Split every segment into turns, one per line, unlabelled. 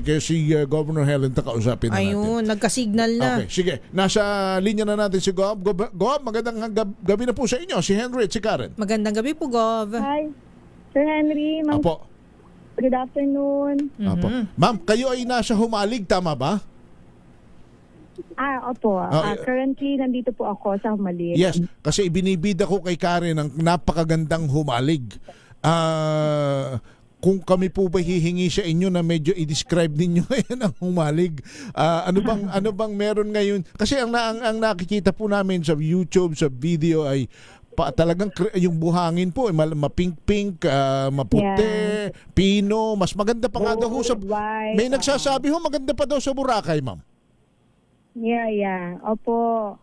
kaya si Governor Helen kausapin na natin.
Ayun, nagka-signal na.
Okay, sige. Nasa linya na natin si Gov. Gov, magandang gabi na po sa inyo. Si Henry at si Karen.
Magandang gabi po, Gov.
Hi, Sir Henry. Ma'am,
Apo.
good afternoon.
Apo. Ma'am, kayo ay nasa Humalig, tama ba?
Opo.
Okay.
Currently, nandito po ako sa Humalig.
Yes, kasi ibinibida ko kay Karen ang napakagandang Humalig. Kung kami po ba hihingi sa inyo na medyo i-describe ninyo ngayon ang Humalig, ano bang meron ngayon? Kasi ang nakikita po namin sa YouTube, sa video ay talagang yung buhangin po mapink-pink, maputi, pino, mas maganda pa nga daw sa may nagsasabi maganda pa daw sa Boracay, ma'am.
Yeah. Opo.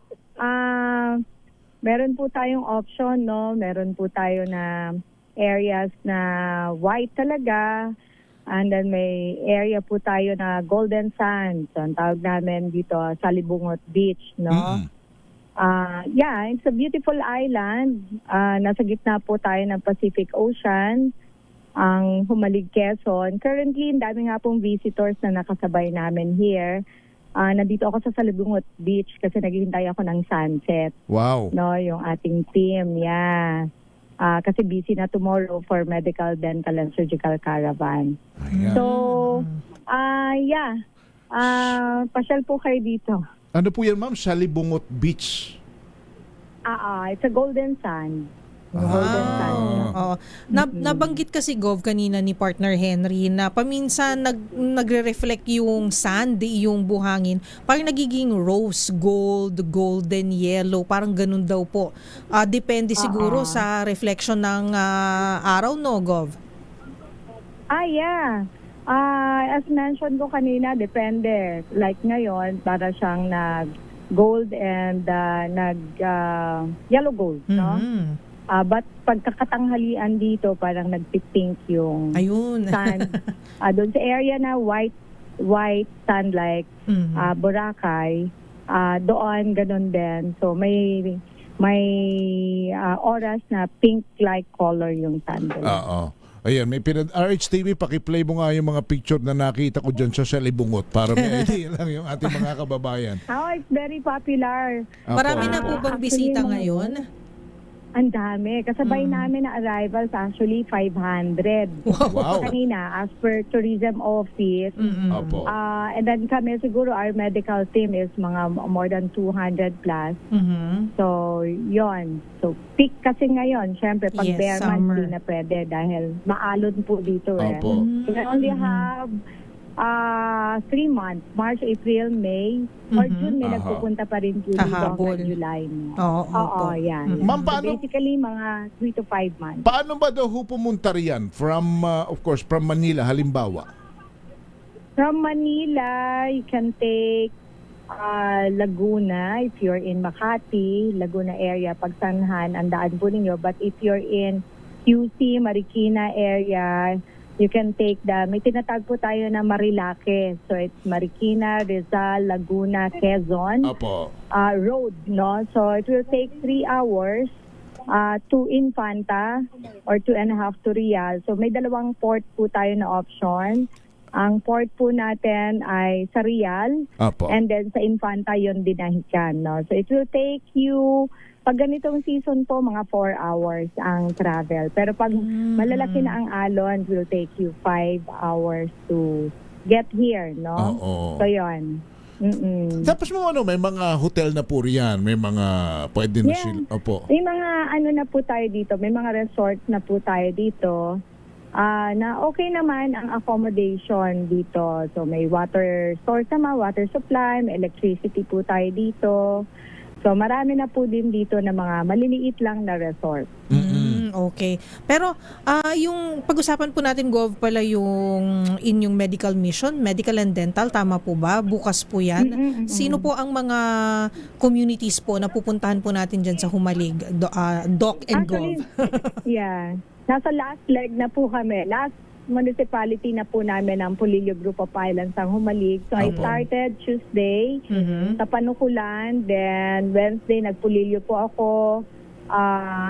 Meron po tayong option, no? Meron po tayo na areas na white talaga. And then may area po tayo na golden sand. So, ang tawag namin dito, Salibungot Beach, no? It's a beautiful island. Nasa gitna po tayo ng Pacific Ocean, ang Humalig, Quezon. Currently, dami nga pong visitors na nakasabay namin here. Nandito ako sa Salibungot Beach kasi naghihintay ako ng sunset.
Wow.
No, yung ating team, kasi busy na tomorrow for medical, dental, and surgical caravan.
Ayan.
So, pasyal po kayo dito.
Ano po yan, ma'am? Salibungot Beach.
It's a golden sand. Golden sand.
Oo. Nabanggit kasi, Gov, kanina ni partner Henry na paminsan nagre-reflect yung sand, yung buhangin, parang nagiging rose gold, golden yellow, parang ganun daw po. Depende siguro sa reflection ng araw, no, Gov?
As mentioned ko kanina, depende. Like ngayon, para siyang nag-gold and yellow gold, no? But pagkakatanghalian dito, parang nagpipink yung sand. Doon sa area na white sand like Boracay, doon ganun din. So may oras na pink-like color yung sand.
Oo. Ayan, may RHTV, pakiplay mo nga yung mga picture na nakita ko dyan sa Salibungot para may idea lang yung ating mga kababayan.
It's very popular.
Marami na po bang bisita ngayon?
Ang dami. Kasabay namin na arrivals actually 500.
Wow.
Kanina, as per tourism office.
Opo.
And then kami siguro, our medical team is mga more than 200 plus. So, yon. So, peak kasi ngayon. Siyempre, pag bare months, di na pwede dahil maalon po dito.
Opo.
So, we only have 3 months, March, April, May, or June, may nagpupunta pa rin dito hanggang July. Oo, yan.
Ma'am, paano?
Basically, mga 3 to 5 months.
Paano ba daw pumunta riyan? From, of course, from Manila, halimbawa?
From Manila, you can take Laguna. If you're in Makati, Laguna area, Pagsanhan, ang daan po ninyo. But if you're in QC, Marikina area, you can take may tinatag po tayo na Marilake. So it's Marikina, Rizal, Laguna, Quezon road, no? So it will take 3 hours to Infanta or 2.5 to Real. So may dalawang port po tayo na option. Ang port po natin ay sa Real and then sa Infanta yon dinahikan, no? So it will take you, pag ganitong season po, mga 4 hours ang travel. Pero pag malalaki na ang alon, it will take you 5 hours to get here, no? So, yun.
Tapos may mga hotel na po riyan, may mga pwede na sila.
May mga na po tayo dito, may mga resort na po tayo dito na okay naman ang accommodation dito. So, may water source naman, water supply, may electricity po tayo dito. So marami na po din dito na mga maliliit lang na resort.
Okay. Pero yung pag-usapan po natin, Gov, pala yung inyong medical mission, medical and dental, tama po ba? Bukas po yan. Sino po ang mga communities po na pupuntahan po natin dyan sa Humalig, Doc and
Actually,
Gov?
Nasa last leg na po kami. Last municipality na po namin ang Polillo Group of Islands ang Humalig. So I started Tuesday sa Panukulan, then Wednesday nagpulilyo po ako,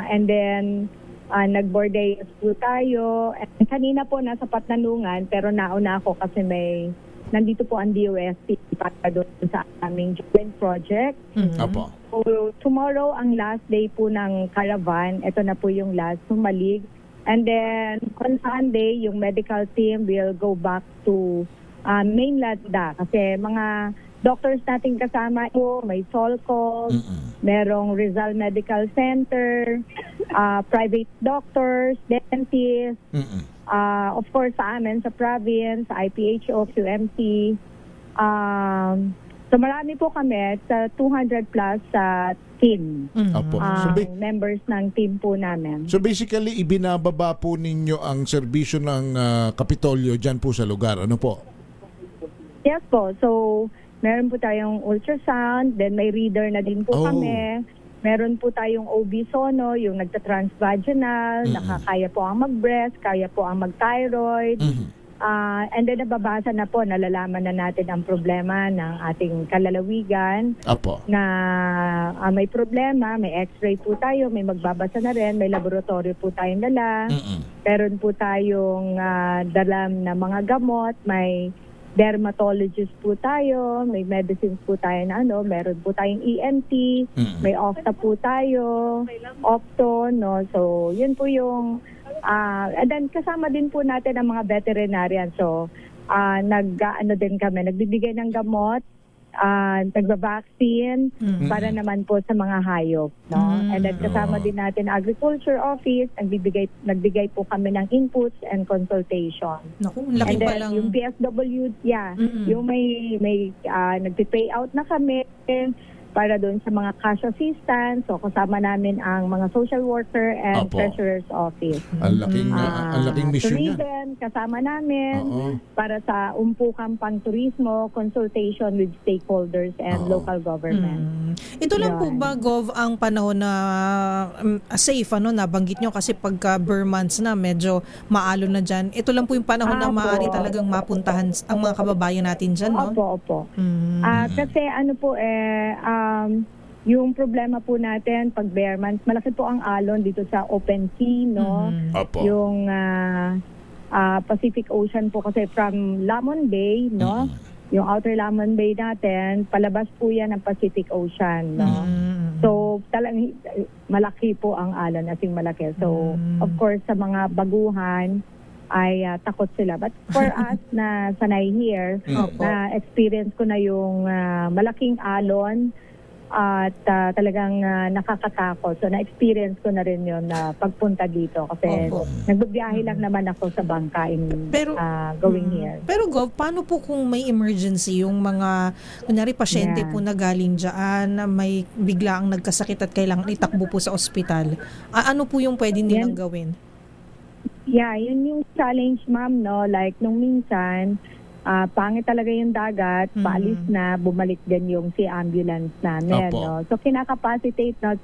and then nag-Bordeaux po tayo. And kanina po nasa Patnanungan pero nauna ako kasi may nandito po ang DOST para doon sa aming joint project.
Apo.
So, tomorrow ang last day po ng caravan. Ito na po yung last sumalig. And then on Sunday, yung medical team will go back to mainland kasi mga doctors nating kasama po, may Solcos, merong Rizal Medical Center, private doctors, dentists, of course sa amin, sa province, sa IPHO, QMC. So marami po kami sa 200 plus sa team.
Apo.
Members ng team po namin.
So basically, ibinababa po ninyo ang serbisyo ng Kapitolyo dyan po sa lugar. Ano po?
Yes po. So, meron po tayong ultrasound, then may reader na din po kami. Meron po tayong OB sono, yung nagtatransvaginal, nakakaya po ang mag-breast, kaya po ang mag-thyroid. And then nababasa na po, nalalaman na natin ang problema ng ating kalalawigan.
Apo.
Na may problema, may x-ray po tayo, may magbabasa na rin, may laboratory po tayong dala. Meron po tayong dalam na mga gamot, may dermatologist po tayo, may medicines po tayo na meron po tayong ENT, may opta po tayo, opto, no? So, yun po yung and then kasama din po natin ang mga veterinarian. So, din kami, nagbibigay ng gamot, nagba-vaccine para naman po sa mga hayop, no? And then kasama din natin agriculture office, nagbigay po kami ng inputs and consultation.
Naku, laki
And then
pa lang.
yung PSW, yung may nagpi-pay out na kami para doon sa mga cash assistance. So kasama namin ang mga social worker and
Apo.
treasurer's office.
Ang laking mission niya.
Tourism, kasama namin para sa umpukang pang-turismo, consultation with stakeholders and local government.
Ito lang po
Yan.
ba, Gov, ang panahon na safe, nabanggit nyo kasi pagka bare months na, medyo maalon na dyan. Ito lang po yung panahon na
Apo.
maaari talagang mapuntahan ang mga kababayan natin dyan, no?
Opo. Kasi yung problema po natin pag bare months, malaki po ang alon dito sa open sea, no?
Apo.
Yung Pacific Ocean po kasi from Lamon Bay, no? Yung outer Lamon Bay natin, palabas po yan ng Pacific Ocean, no? So, talagang malaki po ang alon, asing malaki. So, of course, sa mga baguhan, ay takot sila. But for us na sanay here, na experience ko na yung malaking alon at talagang nakakatakot. So na-experience ko na rin yun na pagpunta dito kasi nagbabiyahe lang naman ako sa bangka going here.
Pero Gov, paano po kung may emergency, yung mga, kunyari, pasyente po na galing dyan, na may biglaang nagkasakit at kailangan itakbo po sa ospital? Ano po yung pwede nilang gawin?
Yeah, yun yung challenge, ma'am, no? Like, nung minsan, pangit talaga yung dagat, paalis na, bumalik din yung ambulance namin,
Opo.
no? So, kinakapacitate na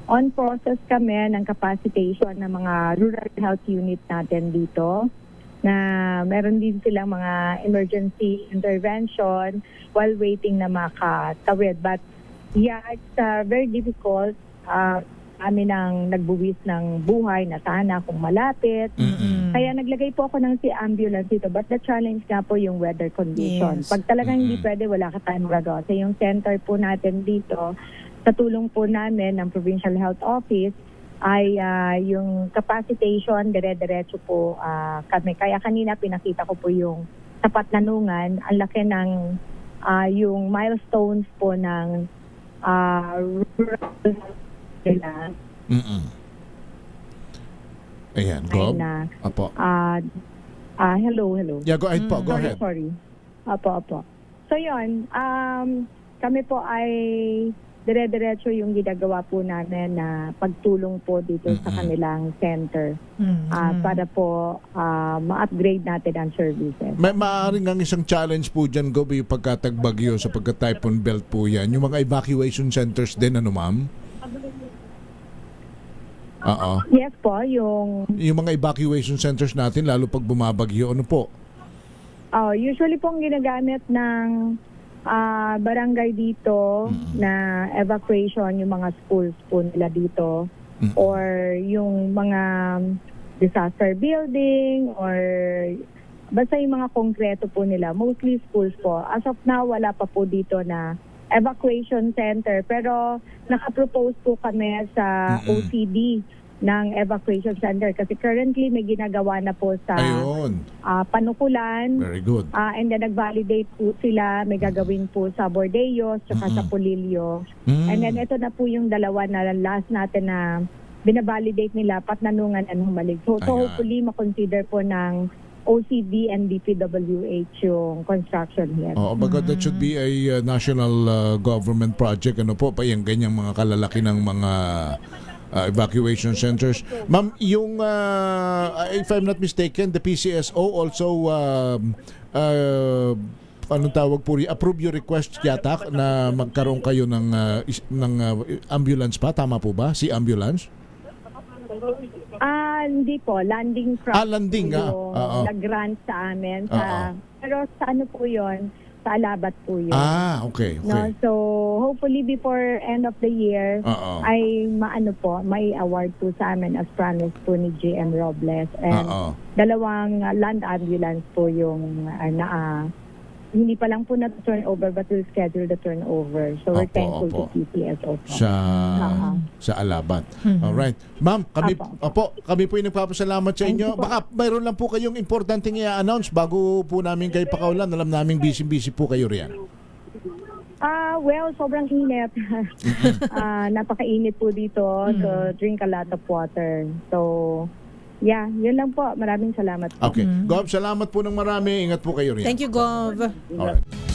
on-process kami ng capacitation ng mga rural health unit natin dito na meron din silang mga emergency intervention while waiting na makatawid. But, yeah, it's very difficult. Kami nang nagbuwis ng buhay na sana kung malapit. Kaya naglagay po ako ng ambulance dito. But the challenge nga po yung weather condition.
Yes.
Pag talagang hindi pwede, wala ka tayong magagawa. So yung center po natin dito, sa tulong po namin ng Provincial Health Office, ay yung capacitation, dire-diretso po kami. Kaya kanina pinakita ko po yung Tapat Nanungan. Ang laki ng yung milestones po ng rural nila.
Ayan, Gov.
na
Apo.
hello.
Yeah, go ahead po. Go ahead.
Sorry. Apo. So yun, kami po ay dire-diretso yung ginagawa po namin na pagtulong po dito sa kanilang center para po ma-upgrade natin ang services.
May maaaring ang isang challenge po dyan, Gov, yung pagkatagbagyo sa pagka-typhoon belt po yan. Yung mga evacuation centers din, ma'am?
Yes po, yung
mga evacuation centers natin, lalo pag bumabagyo, ano po?
usually pong ginagamit ng barangay dito na evacuation, yung mga schools po nila dito or yung mga disaster building or basta yung mga konkreto po nila, mostly schools po. As of now, wala pa po dito na evacuation center. Pero nakapropose po kami sa OCD ng evacuation center kasi currently may ginagawa na po sa
Ayun.
Panukulan.
Very good.
And then nag-validate po sila, may gagawin po sa Bordillos tsaka sa Polillo. And then ito na po yung dalawa na last natin na binabalidate nila, Patnanungan and Humalig. So
Ayan.
hopefully makonsider po ng OCD and DPWH yung construction here.
Oh, baga that should be a national government project, ano po, pa yung ganyang mga kalalaki ng mga evacuation centers. Ma'am, yung if I'm not mistaken, the PCSO also anong tawag po, approve your request yata na magkaroon kayo ng ambulance pa, tama po ba? Si ambulance?
Hindi po, landing craft
Landing,
po yung nag-grant sa amin. Pero sa ano po yun? Sa Alabat po yun.
Okay.
No, so hopefully before end of the year ay may award po sa amin as promised po ni GM Robles, and dalawang land ambulance po yung hindi pa lang po na turnover but we'll schedule the turnover. So we're thankful to PCSO po.
Sa Alabat. Alright. Ma'am, kami po yung nagpapasalamat sa inyo. Baka mayroon lang po kayong importanteng i-announce bago po namin kayo pakaulan. Alam namin busy po kayo riyan.
Well, sobrang init. Napakainit po dito. So drink a lot of water. So yeah, yun lang po. Maraming salamat po.
Okay. Gov, salamat po ng marami. Ingat po kayo riyan.
Thank you, Gov.
Alright.